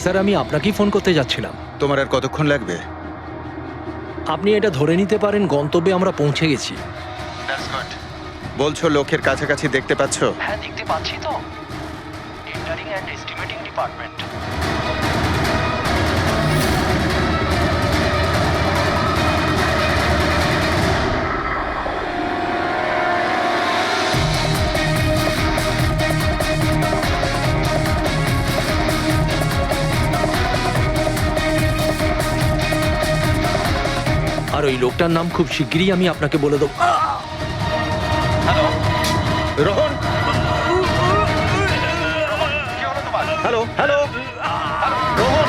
Sir, আমি আপনাকেই phone করতে যাচ্ছিলাম। তোমার আর কতক্ষণ লাগবে? আপনি এটা ধরে নিতে পারেন গন্তব্যে আমরা পৌঁছে গেছি। বলছো লোকের কাছাকাছি দেখতে পাচ্ছ? হ্যাঁ, দেখতে পাচ্ছি তো। Tendering and estimating department. আর ওই লোকটার নাম খুব শিগগিরই আমি আপনাকে বলে দেবো। Hello Rohan, hello hello Rohan.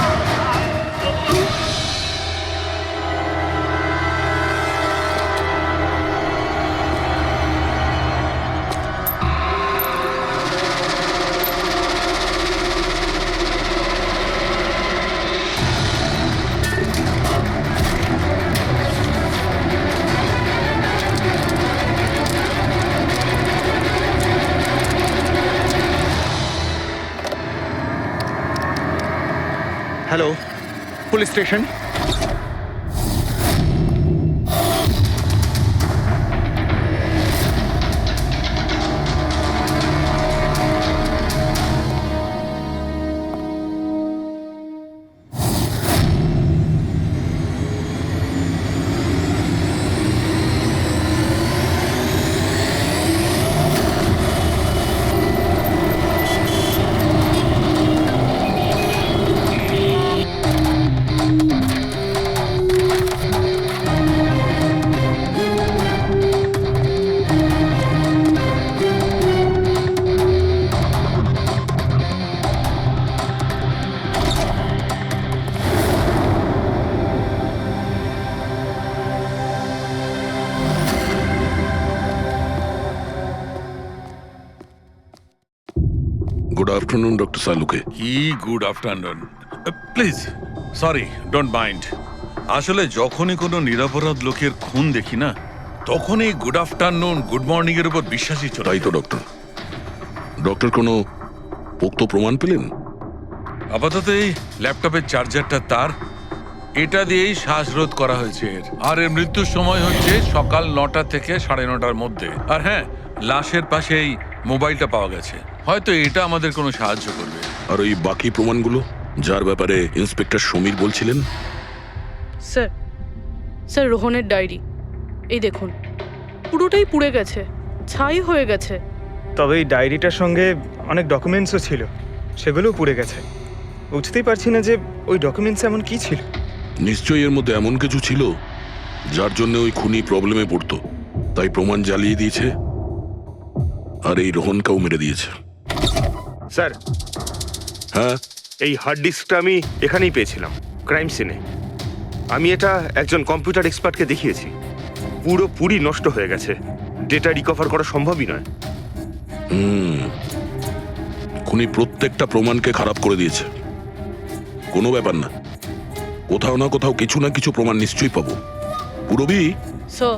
Hello, police station. Good afternoon, Dr. Saluke. কি good afternoon. Please sorry, don't mind. আসলে যখনই কোনো নিরপরাধ লোকের খুন দেখি না, তখনই গুড আফটারনুন গুড মর্নিং এর উপর বিশ্বাসই চলে। তাই তো ডক্টর। ডক্টর কোনো পোক্ত প্রমাণ পেলেন? আপাতত এই ল্যাপটপের চার্জারটা তার, এটা দিয়েই শ্বাসরোধ করা হয়েছে এর। আর এর মৃত্যুর সময় হচ্ছে সকাল 9টা থেকে 9:30টার মধ্যে। আর হ্যাঁ, লাশের পাশে এই মোবাইলটা পাওয়া গেছে। হয়তো এটা আমাদের কোনো সাহায্য করবে। আর ওই বাকি প্রমাণগুলো যার ব্যাপারে ইন্সপেক্টর সমীর বলছিলেন? স্যার, স্যার রোহনের ডায়েরি এই দেখুন, পুরোটাই পুড়ে গেছে, ছাই হয়ে গেছে। তবে এই ডায়েরিটার সঙ্গে অনেক ডকুমেন্টসও ছিল, সেগুলোও পুড়ে গেছে। বুঝতেই পারছি না যে ওই ডকুমেন্টস এমন কি ছিল। নিশ্চয়ই এর মধ্যে এমন কিছু ছিল যার জন্য ওই খুনি প্রবলেমে পড়তো, তাই প্রমাণ জ্বালিয়ে দিয়েছে আর এই রোহনকেও মেরে দিয়েছে। স্যার, হ্যাঁ, এই হার্ড ডিস্কটা আমি এখানেই পেয়েছিলাম, ক্রাইম সিনে। আমি এটা একজন কম্পিউটার এক্সপার্টকে দেখিয়েছি। পুরোপুরি নষ্ট হয়ে গেছে, ডেটা রিকভার করা সম্ভবই নয়। খুনি প্রত্যেকটা প্রমাণকে খারাপ করে দিয়েছে। কোনো ব্যাপার না, কোথাও না কোথাও কিছু না কিছু প্রমাণ নিশ্চয়ই পাবো। পুরবি, স্যার।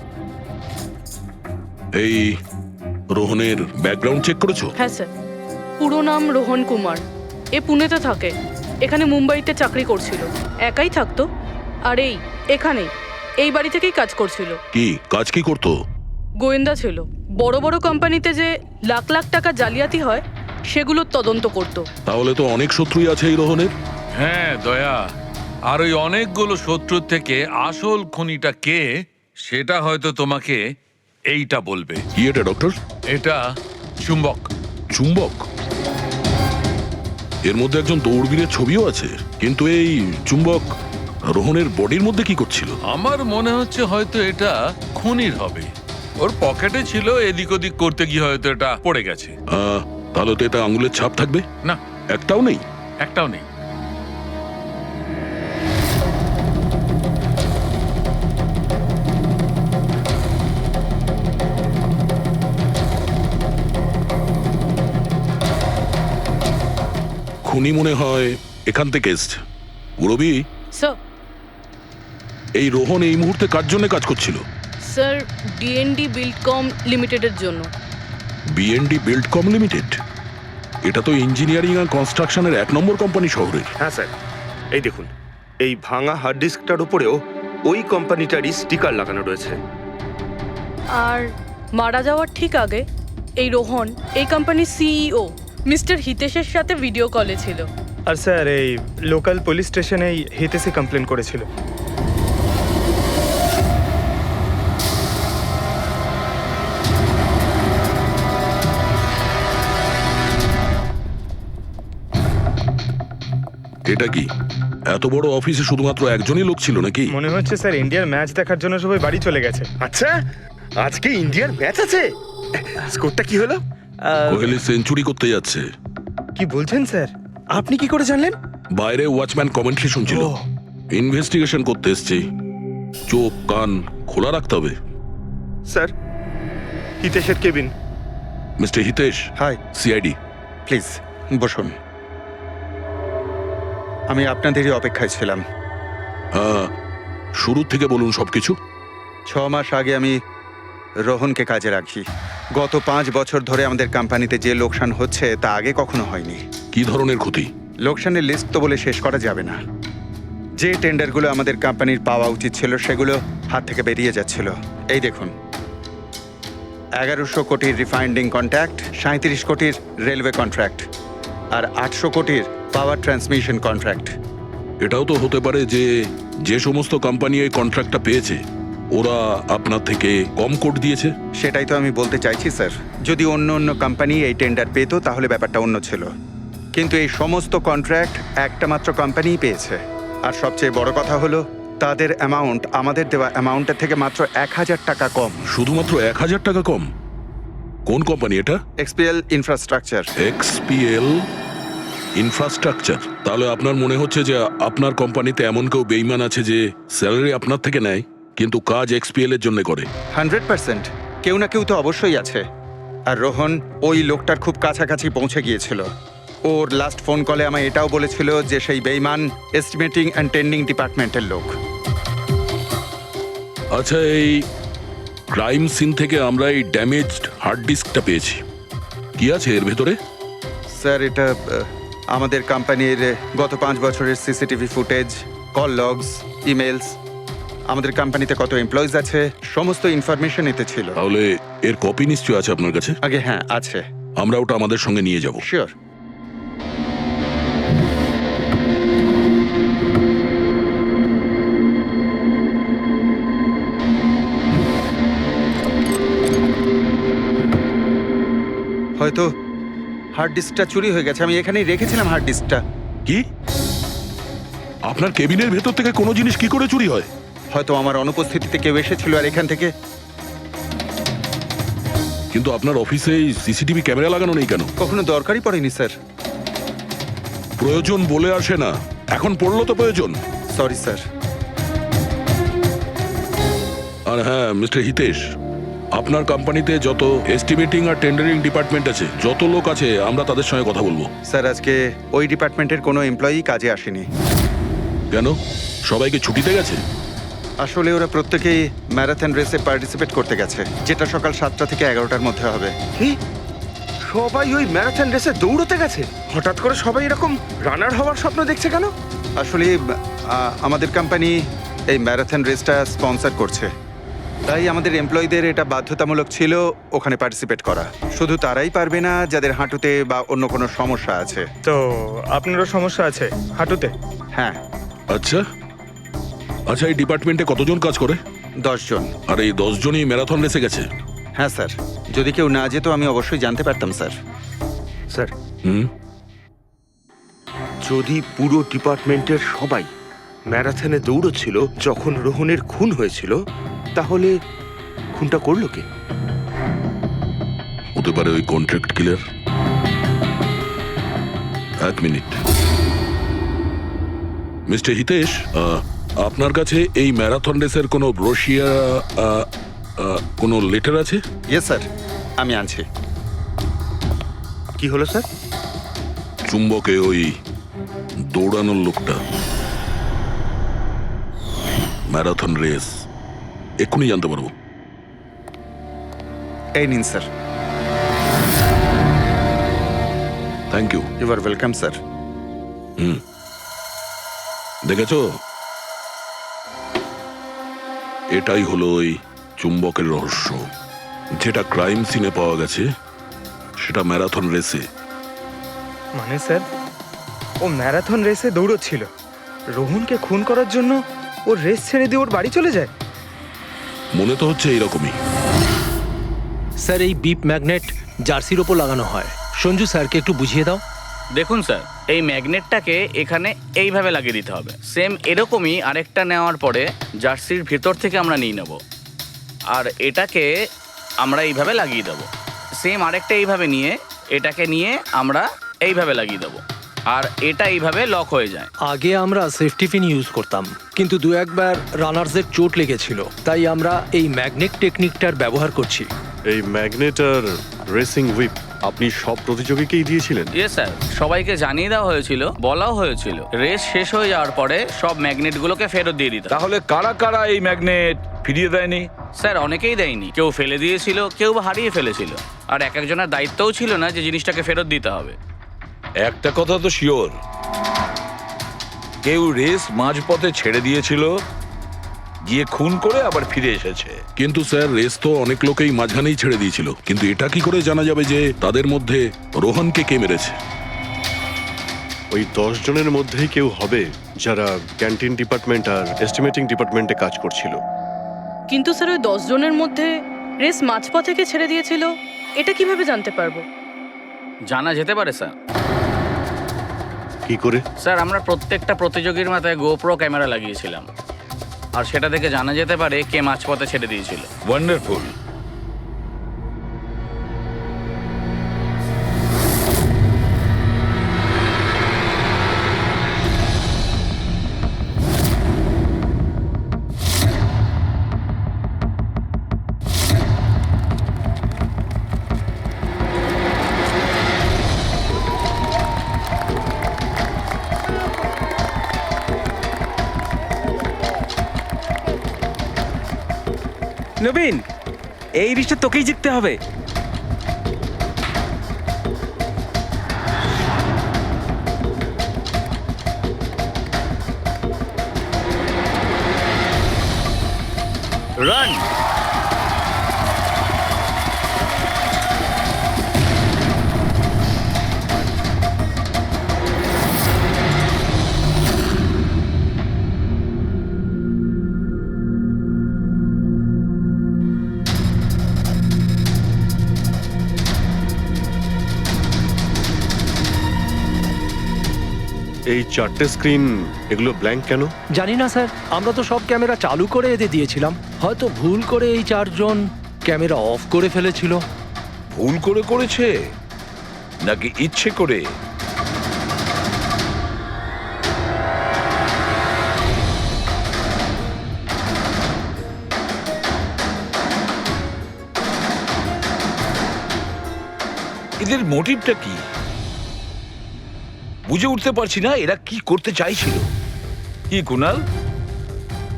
এই রোহনের ব্যাকগ্রাউন্ড চেক করেছো? হ্যাঁ স্যার, পুরো নাম রোহন কুমার। এ পুনেতে থাকে, এখানে মুম্বাইতে চাকরি করছিল, একাই থাকতো। আর এখানেই এই বাড়ি থেকেই কাজ করছিল। কি কাজ কি করতো? গোয়েন্দা ছিল। বড় বড় কোম্পানিতে যে লাখ লাখ টাকা জালিয়াতি হয় সেগুলোর তদন্ত করত। তাহলে তো অনেক শত্রুই আছে এই রোহনের। হ্যাঁ দয়া, আর ওই অনেকগুলো শত্রুর থেকে আসল খুনিটা কে সেটা হয়তো তোমাকে এইটা বলবে। কি এটা ডক্টর? এটা চুম্বক। চুম্বক? এর মধ্যে একজন দৌড়বীরের ছবিও আছে, কিন্তু এই চুম্বক রোহনের বডির মধ্যে কি করছিল? আমার মনে হচ্ছে হয়তো এটা খুনির হবে। ওর পকেটে ছিল, এদিক ওদিক করতে গিয়ে হয়তো এটা পড়ে গেছে। তাহলে তো এটা আঙুলের ছাপ থাকবে। না, একটাও নেই। একটাও নেই। খুনি মনে হয় এখান থেকে এসছে। রবি, স্যার, এই রোহন এই মুহূর্তে কার জন্য কাজ করছিল? স্যার ডিএনডি বিল্ডকম লিমিটেডের জন্য। BND Buildcom limited? এটা তো ইঞ্জিনিয়ারিং আর কনস্ট্রাকশনের 1 নম্বর কোম্পানি শহরের। হ্যাঁ স্যার, এই দেখুন, এই ভাঙা হার্ড ডিস্কটার উপরেও ওই কোম্পানিটারই স্টিকার লাগানো রয়েছে। আর মারা যাওয়ার ঠিক আগে এই রোহন এই কোম্পানির সিইও মিস্টার হিতেশের সাথে ভিডিও কলে ছিল। আর স্যার এই লোকাল পুলিশ স্টেশনেই হিতেশই কমপ্লেন করেছিল। এটা কি এত বড় অফিসে শুধুমাত্র একজনই লোক ছিল নাকি? মনে হচ্ছে স্যার ইন্ডিয়ার ম্যাচ দেখার জন্য সবাই বাড়ি চলে গেছে। আচ্ছা, আজকে ইন্ডিয়ার ম্যাচ আছে? স্কোরটা কি হলো? কোহলি সেঞ্চুরি করতে যাচ্ছে। কি বলছেন স্যার? আপনি কি করে জানলেন? বাইরে ওয়াচম্যান কমেন্ট্রি শুনছিল। ইনভেস্টিগেশন করতে এসেছি, চোখ কান খোলা রাখতে হবে। স্যার, হিতেশের cabin. Mister Hitesh, hi, CID. Please বসুন। আমি আপনাদেরই অপেক্ষায় ছিলাম। শুরু থেকে বলুন সবকিছু। 6 মাস আগে আমি রোহনকে কাজে রাখি। গত 5 বছর ধরে আমাদের কোম্পানিতে যে লোকসান হচ্ছে তা আগে কখনো হয়নি। কি ধরনের ক্ষতি? লোকসানের লিস্ট তো বলে শেষ করা যাবে না। যে টেন্ডারগুলো আমাদের কোম্পানির পাওয়া উচিত ছিল সেগুলো হাত থেকে বেরিয়ে যাচ্ছিল। এই দেখুন, 1100 কোটির রিফাইন্ডিং কন্ট্রাক্ট, 37 কোটির রেলওয়ে কন্ট্রাক্ট, আর 800 কোটির পাওয়ার ট্রান্সমিশন কন্ট্রাক্ট। এটাও তো হতে পারে যে যে সমস্ত কোম্পানি এই কন্ট্রাক্টটা পেয়েছে ওরা আপনার থেকে কম কোট দিয়েছে। সেটাই তো আমি বলতে চাইছি স্যার। যদি অন্য অন্য কোম্পানি এই টেন্ডার পেতো তাহলে ব্যাপারটা অন্য ছিল, কিন্তু এই সমস্ত কন্ট্রাক্ট একটা মাত্র কোম্পানিই পেয়েছে। আর সবচেয়ে বড় কথা হলো তাদের অ্যামাউন্ট আমাদের দেওয়া অ্যামাউন্টের থেকে মাত্র 1000 টাকা কম। শুধুমাত্র 1000 টাকা কম? কোন কোম্পানি এটা? XPL infrastructure. XPL infrastructure? তাহলে আপনার মনে হচ্ছে যে আপনার কোম্পানিতে এমন কেউ বেইমান আছে যে স্যালারি আপনার থেকে নেয় কিন্তু কাজ এক্সপিএল এর জন্য করে? 100% কেউ না কেউ তো অবশ্যই আছে। আর রোহন ওই লোকটার খুব কাছাকাছি পৌঁছে গিয়েছিল। ওর লাস্ট ফোন কলে আমায় এটাও বলেছিল যে সেই বেইমান এস্টিমেটিং অ্যান্ড টেন্ডিং ডিপার্টমেন্টের লোক। আচ্ছা, এই ক্রাইম সিন থেকে আমরা এই ড্যামেজড হার্ড ডিস্কটা পেয়েছি। কি আছে এর ভেতরে? স্যার, এটা আমাদের কোম্পানির গত 5 বছরের CCTV footage, call logs, emails, আমাদের কোম্পানিতে কত এমপ্লয়িজ আছে, সমস্ত ইনফরমেশন এতে ছিল। তাহলে এর কপি নিশ্চয়ই আছে আপনার কাছে? আগে হ্যাঁ, আছে। আমরা ওটা আমাদের সঙ্গে নিয়ে যাব। শিওর। হয়তো হার্ড ডিস্কটা চুরি হয়ে গেছে। আমি এখানেই রেখেছিলাম হার্ড ডিস্কটা। কি? আপনার কেবিনের ভেতর থেকে কোনো জিনিস কি করে চুরি হয়? হয়তো আমার অনুপস্থিতিতে কেউ এসেছিল আর এখান থেকে। কিন্তু আপনার অফিসে এই সিসিটিভি ক্যামেরা লাগানো নেই কেন? কখনো দরকারই পড়েনি স্যার। প্রয়োজন বলে আসে না, এখন পড়লো তো প্রয়োজন। Sorry sir. আর হ্যাঁ মিস্টার হিতেশ, আপনার কোম্পানিতে যত এস্টিমেটিং আর টেন্ডারিং ডিপার্টমেন্ট আছে, যত লোক আছে, আমরা তাদের সঙ্গে কথা বলবো। স্যার, আজকে ওই ডিপার্টমেন্টের কোনো এমপ্লয়ি কাজে আসেনি। কেন? সবাইকে ছুটিতে গেছে? আসলে ওরা প্রত্যেকেই ম্যারাথন রেসে পার্টিসিপেট করতে গেছে, যেটা সকাল 7টা থেকে 11টার মধ্যে হবে। কি? সবাই ওই ম্যারাথন রেসে দৌড়তে গেছে? হঠাৎ করে সবাই এরকম রানার হওয়ার স্বপ্ন দেখছে কেন? আসলে আমাদের কোম্পানি এই ম্যারাথন রেসটা স্পন্সর করছে, তাই আমাদের এমপ্লয়ীদের এটা বাধ্যতামূলক ছিল ওখানে পার্টিসিপেট করা। শুধু তারাই পারবে না যাদের হাঁটুতে বা অন্য কোনো সমস্যা আছে। তো আপনারও সমস্যা আছে হাঁটুতে? হ্যাঁ। আচ্ছা আচ্ছা, এই ডিপার্টমেন্টে কতজন কাজ করে? 10 জন। আর এই 10 জনই ম্যারাথন রেসে গেছে? হ্যাঁ স্যার, যদি কেউ না যেত আমি অবশ্যই জানতে পারতাম স্যার। স্যার, হুম। যদি পুরো ডিপার্টমেন্টের সবাই ম্যারাথনে দৌড়চ্ছিল যখন রোহনের খুন হয়েছিল, তাহলে খুনটা করলো কে? হতে পারে ওই কন্ট্রাক্ট কিলার। 1 মিনিট। মিস্টার হিতেশ, আপনার কাছে এই ম্যারাথন রেসের কোনো ব্রোশিয়া, কোনো লেটার আছে? ইয়েস স্যার, আমি আনছি। কি হলো স্যার? চুম্বকে ওই দৌড়ানোর লোকটা, ম্যারাথন রেস, এক্ষুনি জানতে পারবো। এই নিন sir. Thank you. You are welcome sir. দেখেছো, এটাই হলো ওই চুম্বকের রহস্য। যেটা ক্রাইম সিনে পাওয়া গেছে সেটা ম্যারাথন রেসে। মানে স্যার, ও ম্যারাথন রেসে দৌড়চ্ছিল, রোহনকে খুন করার জন্য ও রেস ছেড়ে দিয়ে ওর বাড়ি চলে যায়। মনে তো হচ্ছে এইরকমই। স্যার, এই বিপ ম্যাগনেট জার্সির ওপর লাগানো হয়। সঞ্জু স্যারকে একটু বুঝিয়ে দাও। দেখুন স্যার, এই ম্যাগনেটটাকে এখানে এইভাবে লাগিয়ে দিতে হবে। সেম এরকমই আরেকটা নেওয়ার পরে জার্সির ভিতর থেকে আমরা নিয়ে নেব, আর এটাকে আমরা এইভাবে লাগিয়ে দেবো। সেম আরেকটা এইভাবে নিয়ে এটাকে নিয়ে আমরা এইভাবে লাগিয়ে দেবো, আর এটা এইভাবে লক হয়ে যায়। আগে আমরা সেফটি পিন ইউজ করতাম, কিন্তু দু একবার রানার্সদের চোট লেগেছিল, তাই আমরা এই ম্যাগনেট টেকনিকটার ব্যবহার করছি। এই ম্যাগনেট আর রেসিং হুইপ আপনি সব প্রতিযোগীকেই দিয়েছিলেন? ইয়ে স্যার, সবাইকে জানিয়ে দেওয়া হয়েছিল, বলাও হয়েছিল রেস শেষ হয়ে যাওয়ার পরে সব ম্যাগনেটগুলোকে ফেরত দিয়ে দিতে। তাহলে কারা কারা এই ম্যাগনেট ফিরিয়ে দেয়নি? স্যার, অনেকেই দেয়নি, কেউ ফেলে দিয়েছিল, কেউ বা হারিয়ে ফেলেছিল, আর এক একজনের দায়িত্বও ছিল না যে জিনিসটাকে ফেরত দিতে হবে। একটা কথা তো শিওর, কেউ রেস মাঝপথে ছেড়ে দিয়েছিল, গিয়ে খুন করে আবার ফিরে এসেছে। কিন্তু স্যার, রেস তো অনেক লোকেই মাঝখানেই ছেড়ে দিয়েছিল, কিন্তু এটা কি করে জানা যাবে যে তাদের মধ্যে রোহনকে কে মেরেছে? ওই 10 জনের মধ্যেই কেউ হবে যারা ক্যান্টিন ডিপার্টমেন্ট আর এস্টিমেটিং ডিপার্টমেন্টে কাজ করছিল। কিন্তু স্যার, ওই 10 জনের মধ্যে রেস মাঝপথ থেকে ছেড়ে দিয়েছিল, এটা কিভাবে জানতে পারবো? জানা যেতে পারে স্যার। কি করে? স্যার, আমরা প্রত্যেকটা প্রতিযোগীর মাথায় গোপ্রো ক্যামেরা লাগিয়েছিলাম, আর সেটা থেকে জানা যেতে পারে কে মাঝপথে ছেড়ে দিয়েছিল। ওয়ান্ডারফুল। নবীন, এই রিশটা তোকেই জিততে হবে। রান। এই 4টে স্ক্রিন, এগুলো ব্ল্যাঙ্ক কেন? জানি না স্যার, আমরা তো সব ক্যামেরা চালু করে এদের দিয়েছিলাম। হয়তো ভুল করে এই 4 জন ক্যামেরা অফ করে ফেলেছিল। ভুল করে করেছে নাকি ইচ্ছে করে? এদের মোটিভটা কি বুঝে উঠতে পারছি না। এরা কি করতে চাইছিল? কি কুনাল,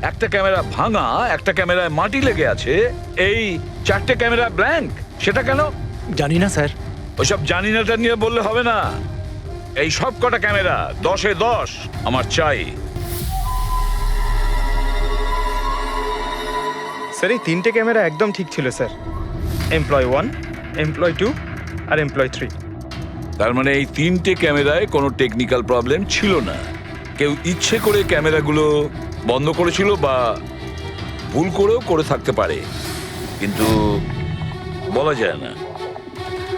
একটা ক্যামেরা ভাঙা, একটা ক্যামেরায় মাটি লেগে আছে, এই 4টে ক্যামেরা ব্ল্যাঙ্ক, সেটা কেন? জানি না স্যার। ওইসব জানি নাটা নিয়ে বললে হবে না। এই সব কটা ক্যামেরা 10-এ 10 আমার চাই। স্যার, এই 3টে ক্যামেরা একদম ঠিক ছিল স্যার। এমপ্লয় 1, এমপ্লয় 2 আর এমপ্লয় 3। তার মানে এই 3টে ক্যামেরায় কোনো টেকনিক্যাল প্রবলেম ছিল না। কেউ ইচ্ছে করে ক্যামেরাগুলো বন্ধ করেছিল বা ভুল করেও করে থাকতে পারে, কিন্তু বলা যায় না।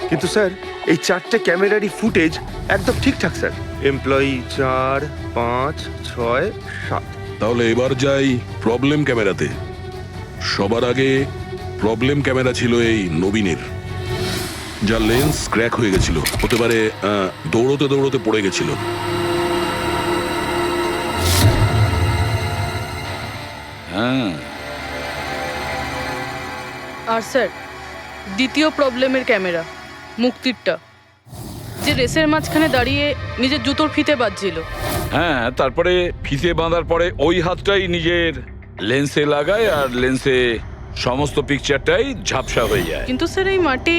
কিন্তু স্যার এই 4টে ক্যামেরারই ফুটেজ একদম ঠিকঠাক স্যার। এমপ্লয়ি 4, 5, 6, 7। তাহলে এবার যাই প্রবলেম ক্যামেরাতে। সবার আগে প্রবলেম ক্যামেরা ছিল এই নবীনের, যার লেন্স ক্র্যাক হয়ে গেছিল। হতে পারে দৌড়তে দৌড়তে পড়ে গেছিল। হ্যাঁ, আর স্যার দ্বিতীয় প্রবলেমের ক্যামেরা মুক্তিরটা, যে রেসের মাঝখানে দাঁড়িয়ে নিজের জুতোর ফিতে বাজছিল। হ্যাঁ, তারপরে ফিতে বাঁধার পরে ওই হাতটাই নিজের লেন্সে লাগায় আর লেন্সে সমস্ত পিকচারটাই ঝাপসা হয়ে যায়। কিন্তু স্যার এই মাটি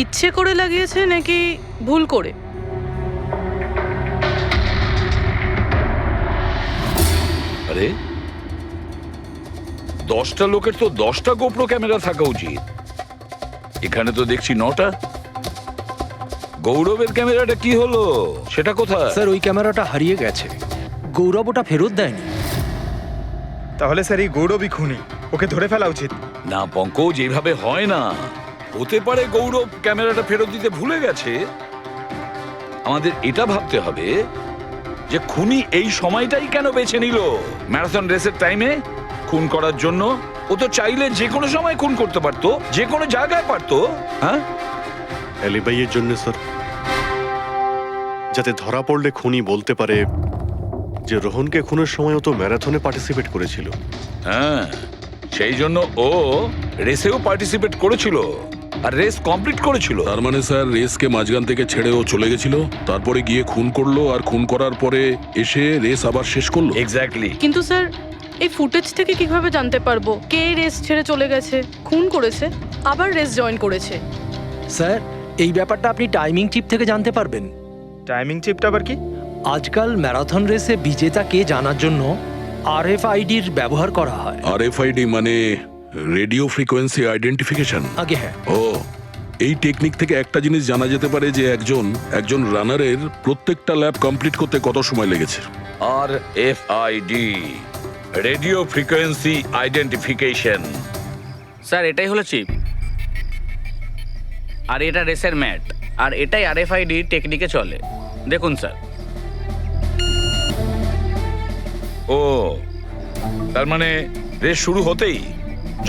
ইচ্ছে করে লাগিয়েছে নাকি ভুল করে? আরে 10টা লোকের তো 10টা গোপ্রো ক্যামেরা থাকা উচিত, এখানে তো দেখছি 9টা। গৌরবের ক্যামেরাটা কি হলো, সেটা কোথায়? স্যার ওই ক্যামেরাটা হারিয়ে গেছে, গৌরব ওটা ফেরত দেয়নি। তাহলে স্যার এই গৌরবই খুনি, ওকে ধরে ফেলা উচিত। না পঙ্কজ, যেভাবে হয় না। হতে পারে গৌরব ক্যামেরাটা ফেরত দিতে ভুলে গেছে। আমাদের এটা ভাবতে হবে যে খুনি এই সময়টাই কেন বেছে নিল ম্যারাথন রেসের টাইমে খুন করার জন্য। ও তো চাইলে যে কোনো সময় খুন করতে পারতো, যে কোনো জায়গায় পারতো। হ্যাঁ, অ্যালিবাইয়ের জন্য স্যার, যাতে ধরা পড়লে খুনি বলতে পারে যে রোহনকে খুনের সময় ও তো ম্যারাথনে পার্টিসিপেট করেছিল। হ্যাঁ, সেই জন্য ও রেসেও পার্টিসিপেট করেছিল আর রেস কমপ্লিট করেছিল। তার মানে স্যার রেসকে মাঝখান থেকে ছেড়ে ও চলে গেছিল, তারপরে গিয়ে খুন করলো, আর খুন করার পরে এসে রেস আবার শেষ করলো। এক্স্যাক্টলি। কিন্তু স্যার এই ফুটেজ থেকে কিভাবে জানতে পারবো কে রেস ছেড়ে চলে গেছে, খুন করেছে, আবার রেস জয়েন করেছে? স্যার এই ব্যাপারটা আপনি টাইমিং চিপ থেকে জানতে পারবেন। টাইমিং চিপটা আবার কি? আজকাল ম্যারাথন রেসে বিজেতা কে জানার জন্য RFIDর ব্যবহার করা হয়। RFID মানে রেডিও ফ্রিকোয়েন্সি আইডেন্টিফিকেশন। আগে হ্যাঁ, ও, এই টেকনিক থেকে একটা জিনিস জানা যেতে পারে যে একজন রানারের প্রত্যেকটা ল্যাব কমপ্লিট করতে কত সময় লেগেছে। RFID, radio frequency identification. Sir এটাই হলো চিপ, আর এটা রেসের ম্যাট, আর এটাই RFID টেকনিকে চলে। দেখুন স্যার। ও, তার মানে রেস শুরু হতেই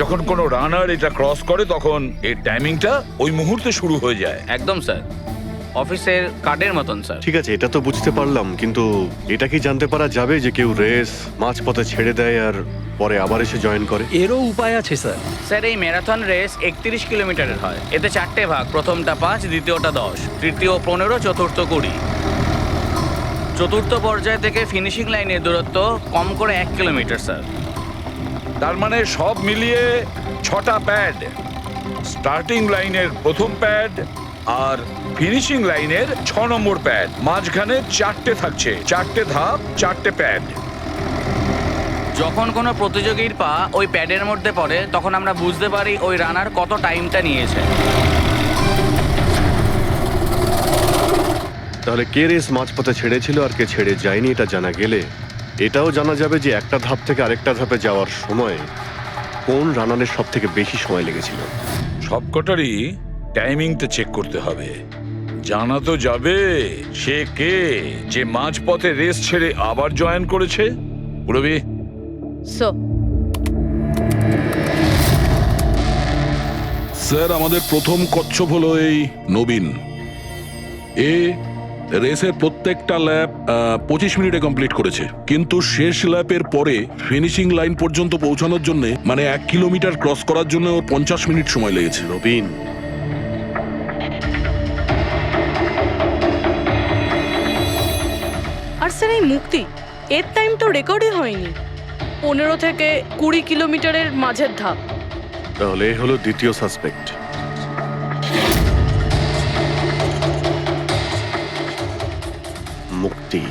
যখন কোনো রানার এটা ক্রস করে তখন এর টাইমিংটা ওই মুহূর্তে শুরু হয়ে যায়। একদম স্যার, অফিসের কার্ডের মতন স্যার। ঠিক আছে, এটা তো বুঝতে পারলাম, কিন্তু এটা কি জানতে পারা যাবে যে কেউ রেস মাঝপথে ছেড়ে দেয় আর পরে আবার এসে জয়েন করে? এরও উপায় আছে স্যার। স্যার এই ম্যারাথন রেস 31 কিলোমিটারের হয়। এতে 4টে ভাগ, প্রথমটা 5, দ্বিতীয়টা 10, তৃতীয় 15, চতুর্থ 20। চতুর্থ পর্যায় থেকে ফিনিশিং লাইনের দূরত্ব কম করে 1 কিলোমিটার স্যার। তার মানে সব মিলিয়ে 6টা প্যাড, স্টার্টিং লাইনের প্রথম প্যাড আর ফিনিশিং লাইনের 6 নম্বর প্যাড, মাঝখানে 4টে থাকছে, 4টে ধাপ, 4টে প্যাড। যখন কোনো প্রতিযোগীর পা ওই প্যাডের মধ্যে পড়ে তখন আমরা বুঝতে পারি ওই রানার কত টাইমটা নিয়েছে। তাহলে কে রেস মাঝপথে ছেড়েছিল আর কে ছেড়ে যায়নি এটা জানা গেলে এটাও জানা যাবে যে একটা ধাপ থেকে আরেকটা ধাপে যাওয়ার সময় কোন রানারের সব থেকে বেশি সময় লেগেছিল। সবকটারই টাইমিংটা চেক করতে হবে। জানা তো যাবে সে কে যে মাঝপথে রেস ছেড়ে আবার জয়েন করেছে। পুরবি, স্যার আমাদের প্রথম কচ্ছপ হলো এই নবীন। রেসের প্রত্যেকটা ল্যাপ 25 মিনিটে কমপ্লিট করেছে, কিন্তু শেষ ল্যাপের পরে ফিনিশিং লাইন পর্যন্ত পৌঁছানোর জন্য মানে 1 কিলোমিটার ক্রস করার জন্য ওর 50 মিনিট সময় লেগেছে। নবীন, আর স্যার এই মুক্তি, এর টাইম তো রেকর্ডই হয়নি। 15 থেকে 20 কিলোমিটারের মাঝের ধাপ। তাহলে এই হলো দ্বিতীয় সাসপেক্ট। মুক্তি।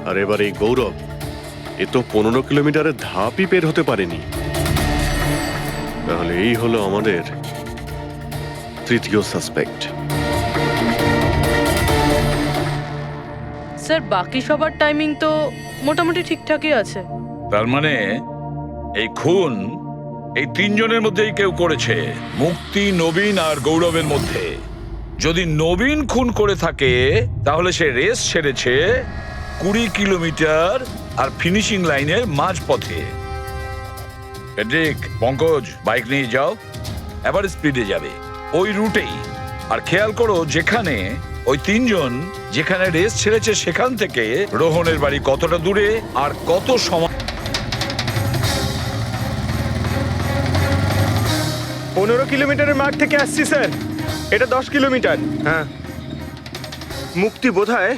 আর এবার এই গৌরব, এ তো 15 কিলোমিটারের ধাপই বের হতে পারেনি। তাহলে এই হলো আমাদের তৃতীয় সাসপেক্ট। স্যার বাকি সবার টাইমিং তো মোটামুটি ঠিকঠাকই আছে। তার মানে এই খুন এই তিনজনের মধ্যেই কেউ করেছে, মুক্তি, নবীন আর গৌরবের মধ্যে। যদি নবীন খুন করে থাকে তাহলে সে রেস ছেড়েছে 20 কিলোমিটার আর ফিনিশিং লাইনের মাঝপথে। পেড্রিক, পঙ্কজ, বাইক নিয়ে যাও, এবার স্পিডে যাবে ওই রুটেই। আর খেয়াল করো যেখানে ওই তিনজন যেখানে রেস ছেড়েছে সেখান থেকে রোহনের বাড়ি কতটা দূরে আর কত সময়। 15 কিলোমিটারের মাঠ থেকে আসছি স্যার, এটা 10 কিলোমিটার। হ্যাঁ, মুক্তি বোধহয়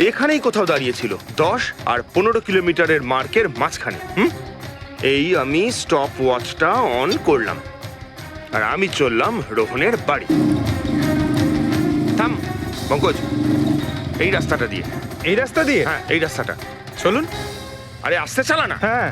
এখানেই কোথাও দাঁড়িয়েছিল, 10 আর 15 কিলোমিটারের মার্কের মাঝখানে। এই আমি স্টপ ওয়াচটা অন করলাম আর আমি চললাম রোহনের বাড়ি। থাম পঙ্কজ, এই রাস্তাটা দিয়ে। এই রাস্তা দিয়ে? হ্যাঁ, এই রাস্তাটা। চলুন। আরে আস্তে চালা না। হ্যাঁ।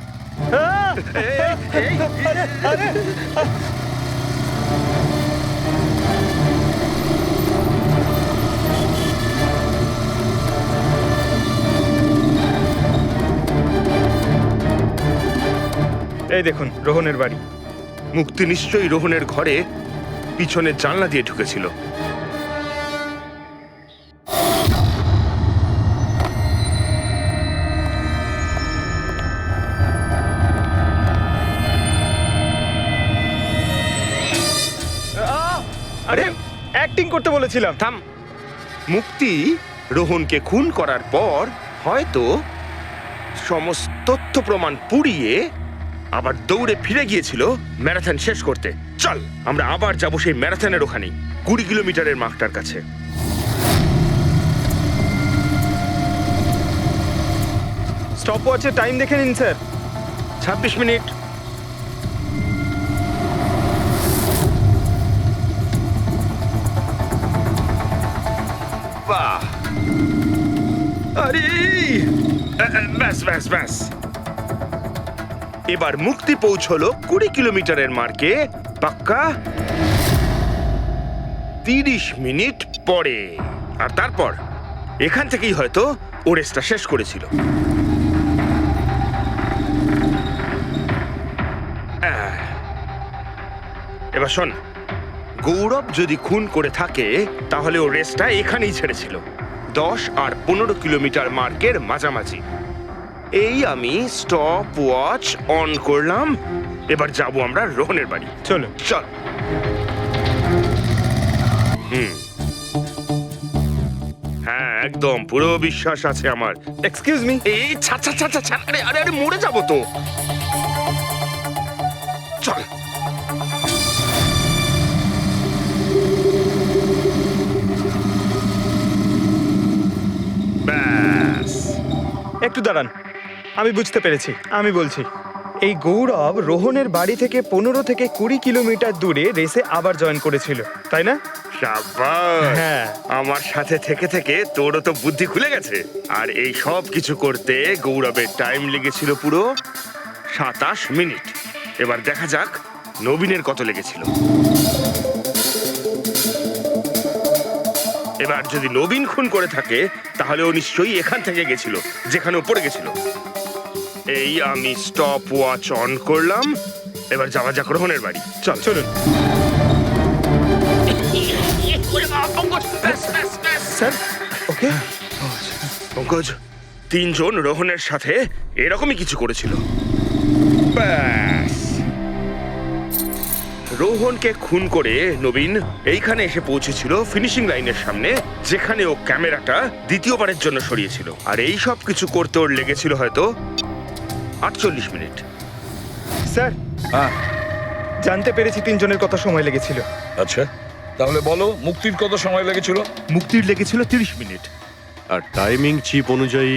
এই দেখুন রোহনের বাড়ি। মুক্তি নিশ্চয়ই রোহনের ঘরে পিছনের জানলা দিয়ে ঢুকেছিল। আরে অ্যাক্টিং করতে বলেছিলাম। থাম। মুক্তি রোহনকে খুন করার পর হয়তো সমস্ত তথ্য প্রমাণ পুড়িয়ে আবার দৌড়ে ফিরে গিয়েছিল ম্যারাথন শেষ করতে। চল আমরা আবার যাব সেই ম্যারাথনের ওখানে 20 কিলোমিটারের মার্কটার কাছে। স্টপ ওয়াচের টাইম দেখে নিন স্যার। 26 মিনিট। বাহ, আরে ব্যাস ব্যাস ব্যাস। এবার মুক্তি পৌঁছলো 20 কিলোমিটারের মার্কে পাক্কা 30 মিনিট পরে। আর তারপর এখান থেকেই হয়তো ও রেসটা শেষ করেছিল। এবার শোন, গৌরব যদি খুন করে থাকে তাহলে ও রেসটা এখানেই ছেড়েছিল, 10 আর 15 কিলোমিটার মার্কের মাঝামাঝি। এই আমি স্টপ ওয়াচ অন করলাম। এবার যাব আমরা রোহনের বাড়ি। চলো। চল। হ্যাঁ, একদম পুরো বিশ্বাস আছে আমার। Excuse me. এই ছাড় ছাড় ছাড় ছাড়, ছাড়। আরে আরে আরে মরে যাবো তো। চল। ব্যাস। একটু দাঁড়ান, আমি বুঝতে পেরেছি। আমি বলছি, এই গৌরব রোহনের বাড়ি থেকে 15 থেকে 20 কিলোমিটার দূরে রেসে আবার জয়েন করেছিল, তাই না? শাবাশ। হ্যাঁ। আমার সাথে থেকে থেকে তোরও তো বুদ্ধি খুলে গেছে। আর এই সব কিছু করতে গৌরবের টাইম লেগেছিল পুরো 27 মিনিট। এবার দেখা যাক নবীনের কত লেগেছিল। এবার যদি নবীন খুন করে থাকে তাহলে ও নিশ্চয়ই এখান থেকে গেছিল যেখানে ও পড়ে গেছিল। এই আমি স্টপ ওয়াচ অন করলাম। এবার যাওয়া যাক রোহনের বাড়ি। চল। চলুন স্যার। ওকে পঙ্কজ, 3 জন রোহনের সাথে এরকমই কিছু করেছিল। ব্যাস। রোহনকে খুন করে নবীন এইখানে এসে পৌঁছেছিল ফিনিশিং লাইনের সামনে, যেখানে ও ক্যামেরাটা দ্বিতীয়বারের জন্য সরিয়েছিল। আর এই সব কিছু করতে ওর লেগেছিল হয়তো 48 মিনিট। স্যার, হ্যাঁ, জানতে পেরেছি 3 জনের কত সময় লেগেছিল। আচ্ছা তাহলে বলো মুক্তির কত সময় লেগেছিল? মুক্তির লেগেছিল 30 মিনিট। আর টাইমিং চিপ অনুযায়ী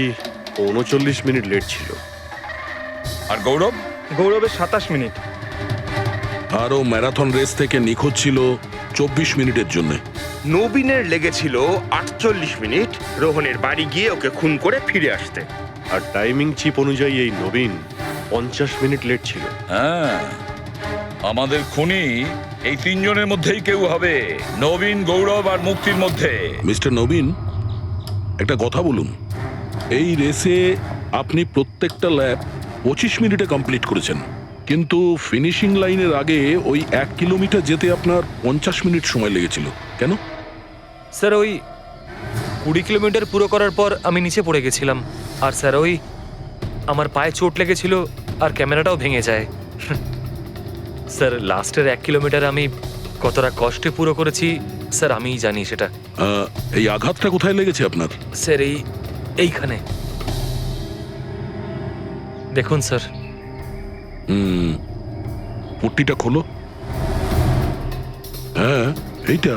39 মিনিট লেট ছিল। আর গৌরব? গৌরবের 27 মিনিট। আরও ম্যারাথন রেস থেকে নিখোঁজ ছিল 24 মিনিটের জন্য। নবীনের লেগেছিল 48 মিনিট রোহনের বাড়ি গিয়ে ওকে খুন করে ফিরে আসতে। আর টাইমিং চিপ অনুযায়ী এই নবীন 50 মিনিট লেট ছিল। হ্যাঁ, আমাদের খুনি এই 3 জনের মধ্যেই কেউ হবে, নবীন, গৌরব আর মুক্তির মধ্যে। মিস্টার নবীন, একটা কথা বলুন। এই রেসে আপনি প্রত্যেকটা ল্যাপ 25 মিনিটে কমপ্লিট করেছেন। কিন্তু ফিনিশিং লাইনের আগে ওই 1 কিলোমিটার যেতে আপনার 50 মিনিট সময় লেগেছিল কেন? স্যার ওই 20 কিলোমিটার পুরো করার পর আমি নিচে পড়ে গেছিলাম, আর স্যার ওই আমার পায়ে চোট লেগেছিল আর ক্যামেরাটাও ভেঙে যায়। স্যার লাস্টের 1 কিলোমিটার আমি কতটা কষ্টে পুরো করেছি স্যার আমিই জানি সেটা। এই আঘাতটা কোথায় লেগেছে আপনার? স্যার এইখানে দেখুন স্যার। পট্টিটা খোলো। হ্যাঁ, এইটা।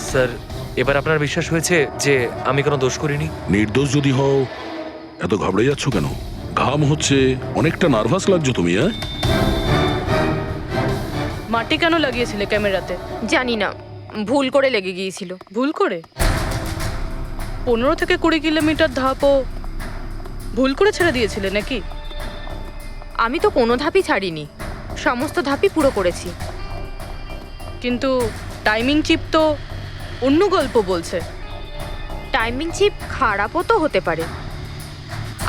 স্যার এবার আপনার বিশ্বাস হয়েছে যে আমি কোনো দোষ করিনি? নির্দোষ যদি হও এত ঘাবড়ে যাচ্ছ কেন? ঘাম হচ্ছে, অনেকটা নার্ভাস লাগছো তুমি। হ্যাঁ, মাটি কেন লাগিয়েছিলে ক্যামেরাতে? জানি না, ভুল করে লেগে গিয়েছিল। ভুল করে? 15 থেকে 20 কিলোমিটার ধাপও ভুল করে ছেড়ে দিয়েছিলে নাকি? আমি তো কোনো ধাপই ছাড়িনি, সমস্ত ধাপই পুরো করেছি। কিন্তু টাইমিং চিপ তো অন্য গল্প বলছে। টাইমিং চিপ খারাপও তো হতে পারে।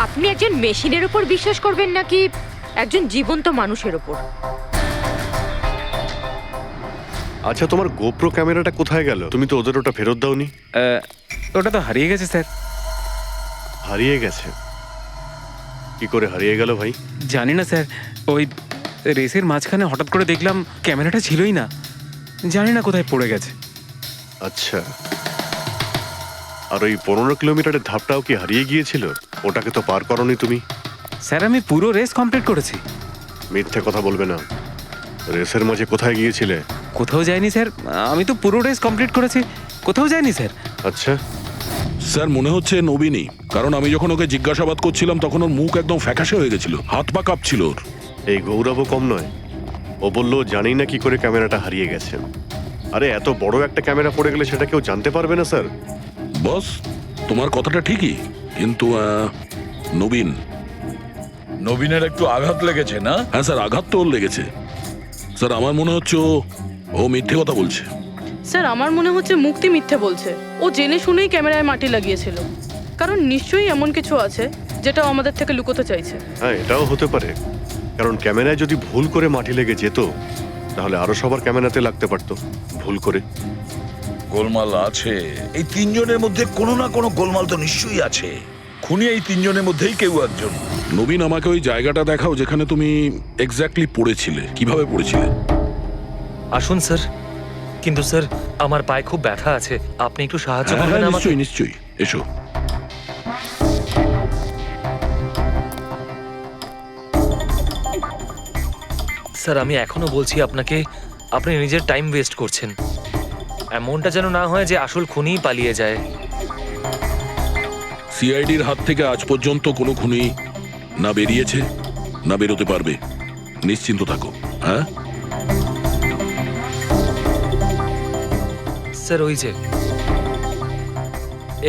আপনি একজন মেশিনের উপর বিশ্বাস করবেন নাকি একজন জীবন্ত মানুষের উপর? আচ্ছা, তোমার গোপ্রো ক্যামেরাটা কোথায় গেল? তুমি তো ওদের ওটা ফেরত দাওনি। ওটা তো হারিয়ে গেছে স্যার। হারিয়ে গেছে? কি করে হারিয়ে গেল ভাই? জানি না স্যার, ওই রেসের মাঝখানে হঠাৎ করে দেখলাম ক্যামেরাটা ছিলই না, জানি না কোথায় পড়ে গেছে। আচ্ছা, আর ওই 15 কিলোমিটারের ধাপটাও কি হারিয়ে গিয়েছিল? ওটাকে তো পার করনি তুমি। স্যার আমি পুরো রেস কমপ্লিট করেছি। মিথ্যে কথা বলবে না। রেসের মাঝে কোথায় গিয়েছিলে? কোথাও যায়নি স্যার, আমি তো পুরো রেস কমপ্লিট করেছি, কোথাও যায়নি স্যার। আচ্ছা, স্যার মনে হচ্ছে নবীনই, কারণ আমি যখন ওকে জিজ্ঞাসাবাদ করছিলাম তখন ওর মুখ একদম ফ্যাকাশে হয়ে গেছিল, হাত পা কাঁপছিল ওর। এই গৌরবও কম নয়। ও বললো জানি না কি করে ক্যামেরাটা হারিয়ে গেছে। আরে এত বড় একটা ক্যামেরা পড়ে গেলে সেটা কেউ জানতে পারবে না স্যার। বস, তোমার কথাটা ঠিকই, কিন্তু নবীনের একটু আঘাত লেগেছে না? হ্যাঁ স্যার, আঘাত তো ওর লেগেছে। স্যার আমার মনে হচ্ছে ও মিথ্যে কথা বলছে। স্যার আমার মনে হচ্ছে মুক্তি মিথ্যে বলছে। ও জেনে শুনেই ক্যামেরায় মাটি লাগিয়েছিল, কারণ নিশ্চয়ই এমন কিছু আছে যেটা আমাদের থেকে লুকোতে চাইছে। হ্যাঁ, এটাও হতে পারে, কারণ ক্যামেরায় যদি ভুল করে মাটি লেগে যেত তাহলে আরো সবার ক্যামেরাতে লাগতে পারতো ভুল করে। গোলমাল আছে, এই তিনজনের মধ্যে কোনো না কোনো গোলমাল তো নিশ্চয়ই আছে। খুনি এই তিনজনের মধ্যেই কেউ একজন। নবীন, আমাকে ওই জায়গাটা দেখাও যেখানে তুমি এক্স্যাক্টলি পড়েছিলে। কিভাবে পড়েছিলে? আসুন স্যার, কিন্তু স্যার আমার পায়ে খুব ব্যথা আছে, আপনি একটু সাহায্য হ্যাঁ, করবেন আমাকে? নিশ্চয়ই নিশ্চয়ই, এসো। স্যার আমি এখনো বলছি আপনাকে, আপনি নিজের টাইম ওয়েস্ট করছেন। এমনটা যেন না হয় যে আসল খুনিই পালিয়ে যায়। সিআইডির হাত থেকে আজ পর্যন্ত কোনো খুনি না বেরিয়েছে না বেরোতে পারবে, নিশ্চিন্ত থাকো। হ্যাঁ স্যার ওই যে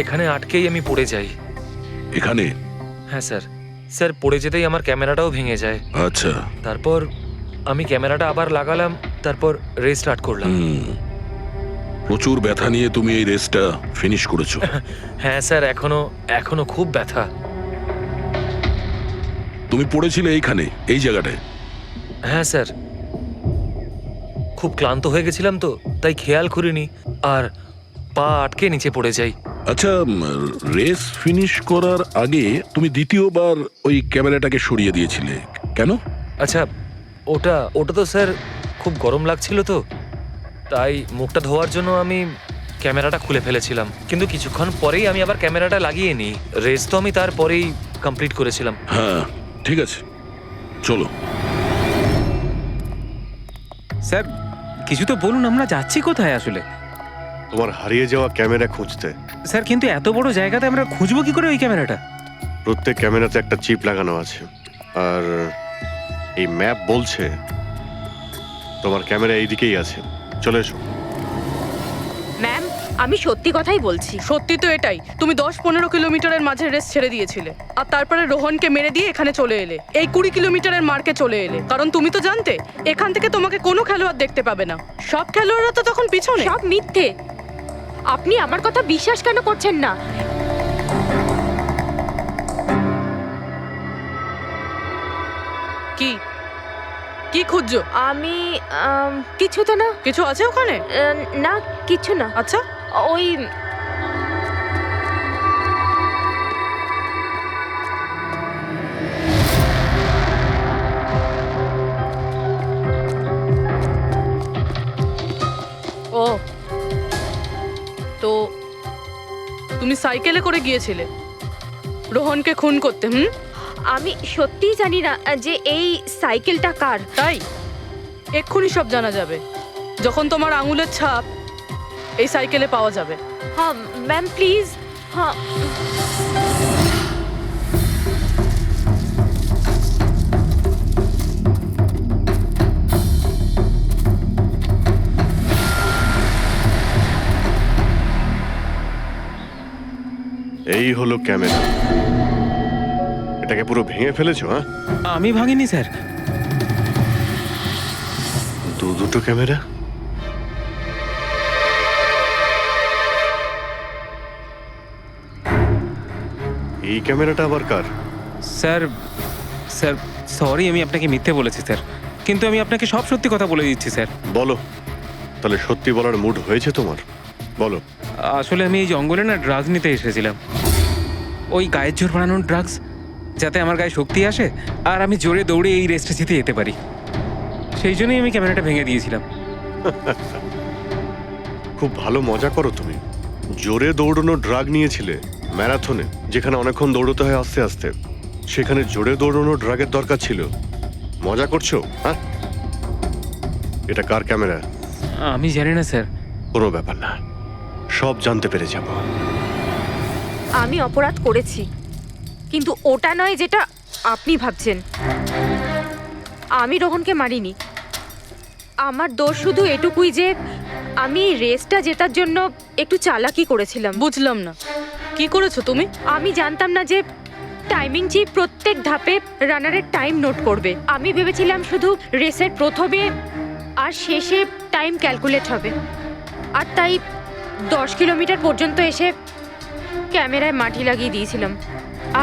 এখানে আটকেই আমি পড়ে যাই। এখানে? হ্যাঁ স্যার, স্যার পড়ে যেতেই আমার ক্যামেরাটাও ভেঙে যায়। আচ্ছা, তারপর আমি ক্যামেরাটা আবার লাগালাম, তারপর রেস স্টার্ট করলাম। প্রচুর ব্যথা নিয়ে তুমি এই রেসটা ফিনিশ করেছো। হ্যাঁ স্যার, এখনো খুব ব্যথা। তুমি পড়েছিলে এইখানে, এই জায়গাটায়? হ্যাঁ স্যার, খুব ক্লান্ত হয়ে গেছিলাম তো, তাই খেয়াল করিনি আর পা আটকে নিচে পড়ে যাই। আচ্ছা, রেস ফিনিশ করার আগে তুমি দ্বিতীয়বার ওই ক্যামেরাটাকে সরিয়ে দিয়েছিলে কেন? আচ্ছা, ওটা তো স্যার খুব গরম লাগছিল তো, তাই মুখটা ধোয়ার জন্য আমি ক্যামেরাটা খুলে ফেলেছিলাম, কিন্তু কিছুক্ষণ পরেই আমি আবার ক্যামেরাটা লাগিয়ে নিই। রেস তো আমি তারপরেই কমপ্লিট করেছিলাম। হ্যাঁ ঠিক আছে, চলো। স্যার কিছু তো বলুন, আমরা যাচ্ছি কোথায় আসলে? তোমার হারিয়ে যাওয়া ক্যামেরা খুঁজতে। স্যার কিন্তু এত বড় জায়গাতে আমরা খুঁজবো কি করে ওই ক্যামেরাটা? প্রত্যেক ক্যামেরাতে একটা চিপ লাগানো আছে, আর এই ম্যাপ বলছে তোমার ক্যামেরা এইদিকেই আছে। চলে এসো। ম্যাম, আমি সত্যি কথাই বলছি। সত্যি তো এটাই, তুমি 10-15 কিলোমিটারের মাঝে রেস ছেড়ে দিয়েছিলে আর তারপরে রোহনকে মেরে দিয়ে এখানে চলে এলে, এই 20 কিলোমিটারের মার্কে চলে এলে, কারণ তুমি তো জানতে এখান থেকে তোমাকে কোনো খেলোয়াড় দেখতে পাবে না। সব খেলোয়াড়রা তো তখন পিছনে। সব মিথ্যে। আপনি আমার কথা বিশ্বাস কেন করছেন না? কি কি খুঁজছো? আমি কিছু তো না। কিছু আছে ওখানে? না, কিছু না। আচ্ছা, ওই ও তো তুমি সাইকেলে করে গিয়েছিলে রোহনকে খুন করতে? আমি সত্যিই জানি না যে এই সাইকেলটা কার। তাই এক্ষুনি সব জানা যাবে যখন তোমার আঙুলের ছাপ এই সাইকেলে পাওয়া যাবে। হ্যাঁ ম্যাম, প্লিজ। হ্যাঁ, এই হলো ক্যামেরা। এটাকে পুরো ভেঙে ফেলেছো? হ্যাঁ, আমি ভাঙিনি স্যার। দুটো ক্যামেরা। এই ক্যামেরাটা আবার কার? স্যার স্যার সরি, আমি আপনাকে মিথ্যে বলেছি স্যার, কিন্তু আমি আপনাকে সব সত্যি কথা বলে দিচ্ছি স্যার। বলো, তাহলে সত্যি বলার মুড হয়েছে তোমার? বলো। আসলে আমি এই জঙ্গলে না ড্রাগস নিতে এসেছিলাম, ওই গায়ের জোর বাড়ানোর ড্রাগস, যাতে আমার গায়ে শক্তি আসে আর আমি জোরে দৌড়ে এই রেসটা জিতে যেতে পারি। সেই জন্যই আমি ক্যামেরাটা ভেঙে দিয়েছিলাম। খুব ভালো মজা করো তুমি। জোরে দৌড়ানো ড্রাগ নিয়েছিলে ম্যারাথনে, যেখানে অনেকক্ষণ দৌড়তে হয় আস্তে আস্তে, সেখানে জোরে দৌড়ানো ড্রাগের দরকার ছিল। মজা করছো? হ্যাঁ, এটা কার ক্যামেরা? আমি জানি না স্যার। কোনো ব্যাপার না, সব জানতে পেরে যাব। আমি অপরাধ করেছি, কিন্তু ওটা নয় যেটা আপনি ভাবছেন। আমি রোহনকে মারিনি। আমার দোষ শুধু এটুকুই যে আমি রেসটা জেতার জন্য একটু চালাকি করেছিলাম। বুঝলাম না, কি করেছো তুমি? আমি জানতাম না যে টাইমিং চিপ প্রত্যেক ধাপে রানারের টাইম নোট করবে। আমি ভেবেছিলাম শুধু রেসের প্রথমে আর শেষে টাইম ক্যালকুলেট হবে, আর তাই 10 কিলোমিটার পর্যন্ত এসে ক্যামেরায় মাটি লাগিয়ে দিয়েছিলাম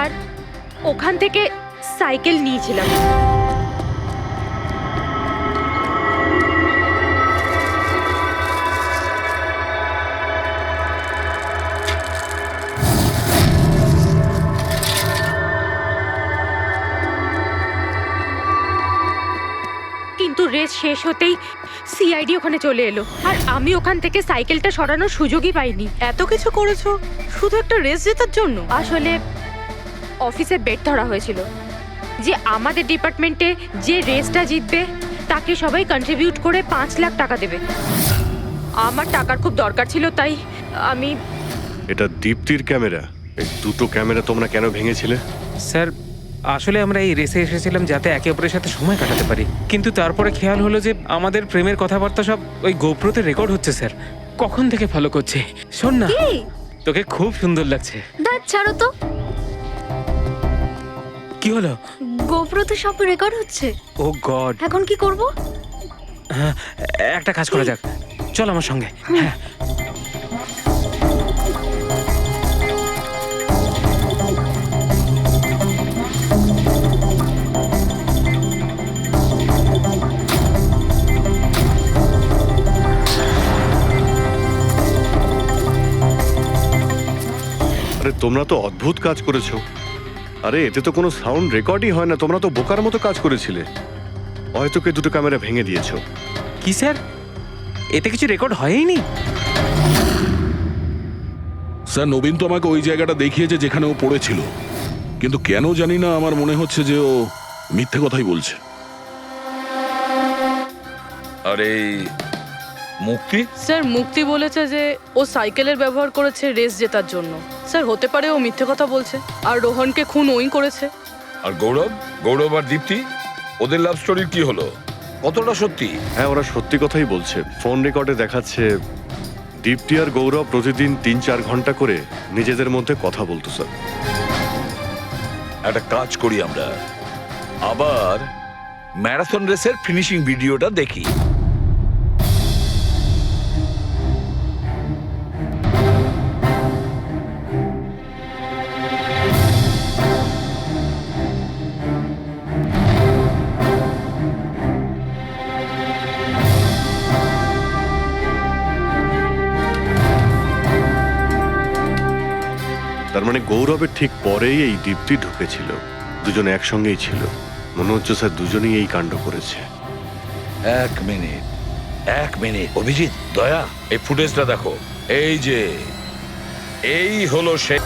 আর ওখান থেকে সাইকেল নিয়েছিলাম। কিন্তু রেস শেষ হতেই সিআইডি ওখানে চলে এলো আর আমি ওখান থেকে সাইকেলটা সরানোর সুযোগই পাইনি। এত কিছু করেছো শুধু একটা রেস জেতার জন্য? আসলে অফিসে বেট ধরা হয়েছিল যে আমাদের ডিপার্টমেন্টে যে রেসটা জিতবে তাকে সবাই কন্ট্রিবিউট করে 5 লাখ টাকা দেবে। আমার টাকার খুব দরকার ছিল, তাই আমি। এটা দীপ্তির ক্যামেরা। এই দুটো ক্যামেরা তোমরা কেন ভেঙেছিলে? স্যার আসলে আমরা এই রেসে এসেছিলাম যাতে একে অপরের সাথে সময় কাটাতে পারি, কিন্তু তারপরে খেয়াল হলো যে আমাদের প্রেমের কথাবার্তা সব ওই গোপ্রোতে রেকর্ড হচ্ছে স্যার। কখন থেকে ফলো করছে। শোন না, তোকে খুব সুন্দর লাগছে। দাঁত ছাড়ো তো। কি হলো? গোপ্রোতে সব রেকর্ড হচ্ছে। ও গড, এখন কি করব? হ্যাঁ, একটা কাজ করা যাক, চল আমার সঙ্গে। হ্যাঁ, আরে তোমরা তো অদ্ভুত কাজ করেছো। আরে এতে তো কোনো সাউন্ড রেকর্ডই হয় না। তোমরা তো বোকার মতো কাজ করেছিলে। হয়তো কে দুটো ক্যামেরা ভেঙে দিয়েছো। কি স্যার, এতে কিছু রেকর্ড হয়নি? স্যার নবীন তো আমাকে ওই জায়গাটা দেখিয়েছে যেখানে ও পড়েছিল, কিন্তু কেন জানি না আমার মনে হচ্ছে যে ও মিথ্যে কথাই বলছে। আরে মুক্তি, স্যার মুক্তি বলেছে যে ও সাইকেলের ব্যবহার করেছে রেস জেতার জন্য। স্যার হতে পারে ও মিথ্যে কথা বলছে আর রোহনকে খুন ওই করেছে। আর গৌরব আর দীপ্তি, ওদের লাভ স্টোরির কি হলো? কতটা সত্যি? হ্যাঁ, ওরা সত্যি কথাই বলছে। ফোন রেকর্ডে দেখাচ্ছে দীপ্তি আর গৌরব প্রতিদিন 3-4 ঘন্টা করে নিজেদের মধ্যে কথা বলতো স্যার। একটা কাজ করি আমরা, আবার ম্যারাথন রেসের ফিনিশিং ভিডিওটা দেখি। তার মানে গৌরবের ঠিক পরেই এই দীপ্তি ঢুকেছিল, দুজন একসঙ্গেই ছিল। মনে হচ্ছে স্যার দুজনেই এই কাণ্ড করেছে। এক মিনিট অভিজিৎ, দয়া, এই ফুটেজটা দেখো। এই যে এই হলো সে।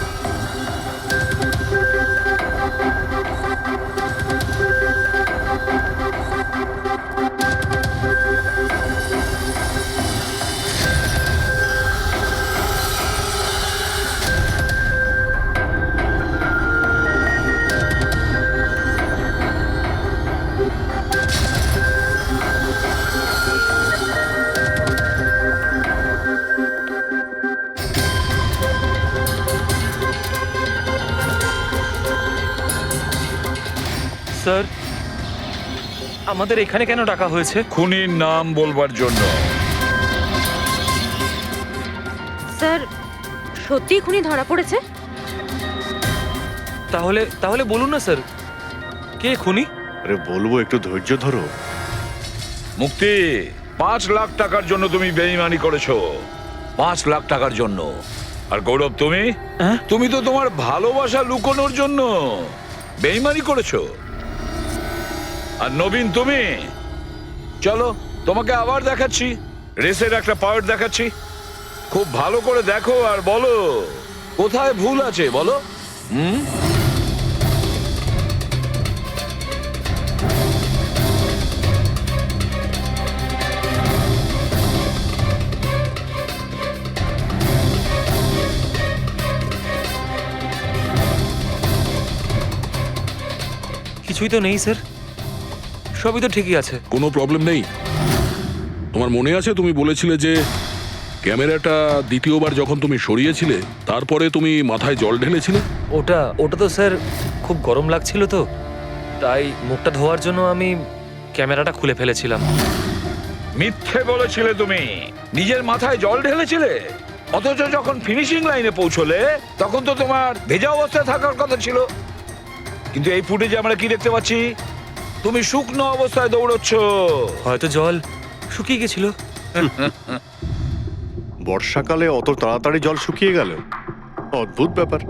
স্যার, আমাদের এখানে কেন ডাকা হয়েছে? খুনির নাম বলবার জন্য। স্যার, সত্যিই খুনি ধরা পড়েছে? তাহলে তাহলে বলুন না স্যার, কে খুনি? আরে বলবো, একটু ধৈর্য ধরো। মুক্তি, 5 লাখ টাকার জন্য তুমি বেইমানি করেছো, 5 লাখ টাকার জন্য। আর গৌরব, তুমি তো তোমার ভালোবাসা লুকোনোর জন্য বেইমানি করেছো। আর নবীন, তুমি চলো, তোমাকে আবার দেখাচ্ছি, রেসের একটা পার্ট দেখাচ্ছি। খুব ভালো করে দেখো আর বলো কোথায় ভুল আছে, বলো। কিছুই তো নেই স্যার, সবই তো ঠিকই আছে। কোনো প্রবলেম নেই। তোমার মনে আছে তুমি বলেছিলে যে ক্যামেরাটা দ্বিতীয়বার যখন তুমি সরিয়েছিলে তারপরে তুমি মাথায় জল ঢেলেছিলে? ওটা তো স্যার খুব গরম লাগছিল, তো তাই মুখটা ধোয়ার জন্য আমি ক্যামেরাটা খুলে ফেলেছিলাম। মিথ্যে বলেছিলে তুমি, নিজের মাথায় জল ঢেলেছিলে। অথচ যখন ফিনিশিং লাইনে পৌঁছলে তখন তো তোমার ভেজা অবস্থায় থাকার কথা ছিল। কিন্তু এই ফুটেজে আমরা কি দেখতে পাচ্ছি? তুমি শুকনো অবস্থায় দৌড়চ্ছ। হয়তো জল শুকিয়ে গেছিল। বর্ষাকালে অত তাড়াতাড়ি জল শুকিয়ে গেল, অদ্ভুত ব্যাপার।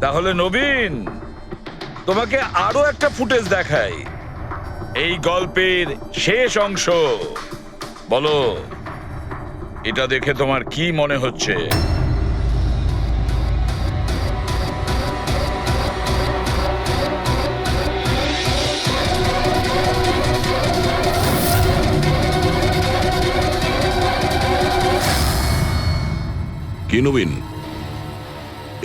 তাহলে নবীন, তোমাকে আরো একটা ফুটেজ দেখাই, এই গল্পের শেষ অংশ। বলো, এটা দেখে তোমার কি মনে হচ্ছে? কি নবীন,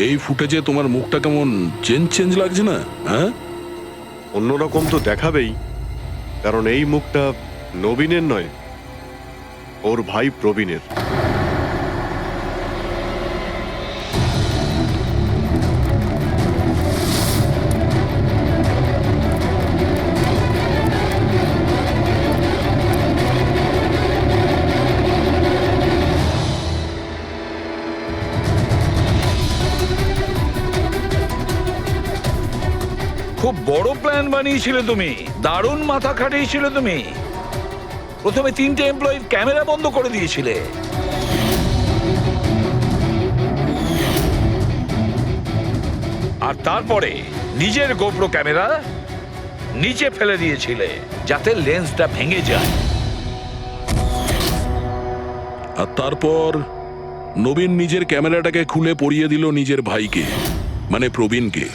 এই ফুটেজে তোমার মুখটা কেমন চেঞ্জ লাগছে না? হ্যাঁ, অন্যরকম তো দেখাবেই, কারণ এই মুখটা নবীনের নয়, ওর ভাই প্রবীণের। খুব বড় প্ল্যান বানিয়েছিলে তুমি, দারুণ মাথা খাটিয়েছিলে তুমি। প্রথমে 3টে এমপ্লয়ির ক্যামেরা বন্ধ করে দিয়েছিলে, আর তারপরে নিজের গোপ্রো ক্যামেরা নিচে ফেলে দিয়েছিলে যাতে লেন্সটা ভেঙে যায়। আর তারপর নবীন নিজের ক্যামেরাটাকে খুলে পরিয়ে দিল নিজের ভাইকে, মানে প্রবীণকে।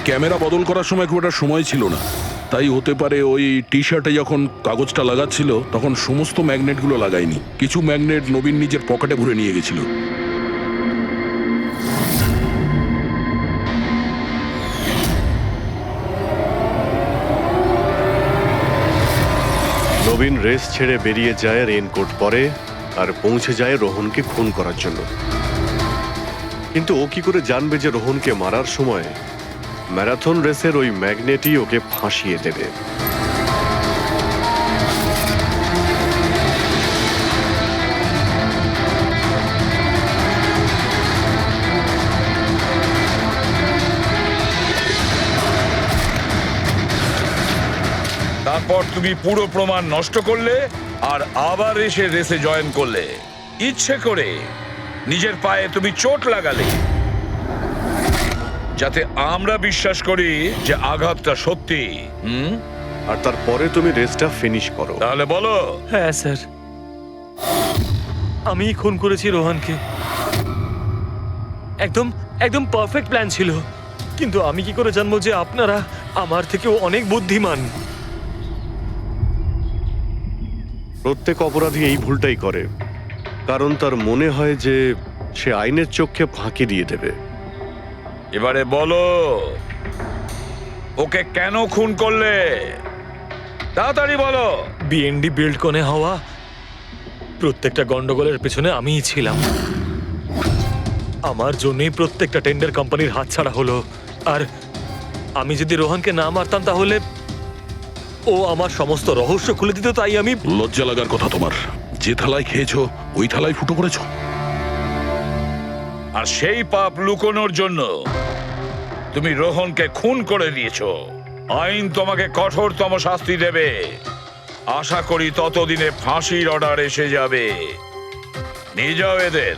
ক্যামেরা বদল করার সময় খুব একটা সময় ছিল না, তাই হতে পারে ওই টি শার্টে যখন কাগজটা লাগাচ্ছিল তখন সমস্ত ম্যাগনেটগুলো লাগায়নি, কিছু ম্যাগনেট নবীন নিজের পকেটে ভরে নিয়ে গেছিল। নবীন রেস ছেড়ে বেরিয়ে যায় রেইনকোট পরে আর পৌঁছে যায় রোহনকে খুন করার জন্য। কিন্তু ও কি করে জানবে যে রোহনকে মারার সময় ম্যারাথন রেসের ওই ম্যাগনেটই ওকে ফাঁসিয়ে দেবে? তারপর তুমি পুরো প্রমাণ নষ্ট করলে আর আবার এসে রেসে জয়েন করলে, ইচ্ছে করে নিজের পায়ে তুমি চোট লাগালে, যাতে আমরা বিশ্বাস করি যে আঘাতটা সত্যি। আর তারপরে তুমি রেসটা ফিনিশ করো। তাহলে বলো। হ্যাঁ স্যার, আমি খুন করেছি রোহনকে। একদম একদম পারফেক্ট প্ল্যান ছিল, কিন্তু আমি কি করে জানবো যে আপনারা আমার থেকেও অনেক বুদ্ধিমান? প্রত্যেক অপরাধী এই ভুলটাই করে, কারণ তার মনে হয় যে সে আইনের চোখে ফাঁকি দিয়ে দেবে। এবারে বলো, ওকে কেন খুন করলে? তাড়াতাড়ি বলো। বিএনডি বিল্ডকনে হওয়া প্রত্যেকটা গন্ডগোলের পেছনে আমিই ছিলাম। আমার জন্যই প্রত্যেকটা টেন্ডার কোম্পানির হাতছাড়া হলো। আর আমি যদি রোহনকে না মারতাম তাহলে ও আমার সমস্ত রহস্য খুলে দিত। তাই আমি... লজ্জা লাগার কথা তোমার, যে থালায় খেয়েছো ওই থালায় ফুটো করেছো। আর সেই পাপ লুকোনোর জন্য তুমি রোহনকে খুন করে দিয়েছো। আইন তোমাকে কঠোরতম শাস্তি দেবে। আশা করি ততদিনে ফাঁসির অর্ডার এসে যাবে। নিয়ে যাও এদের।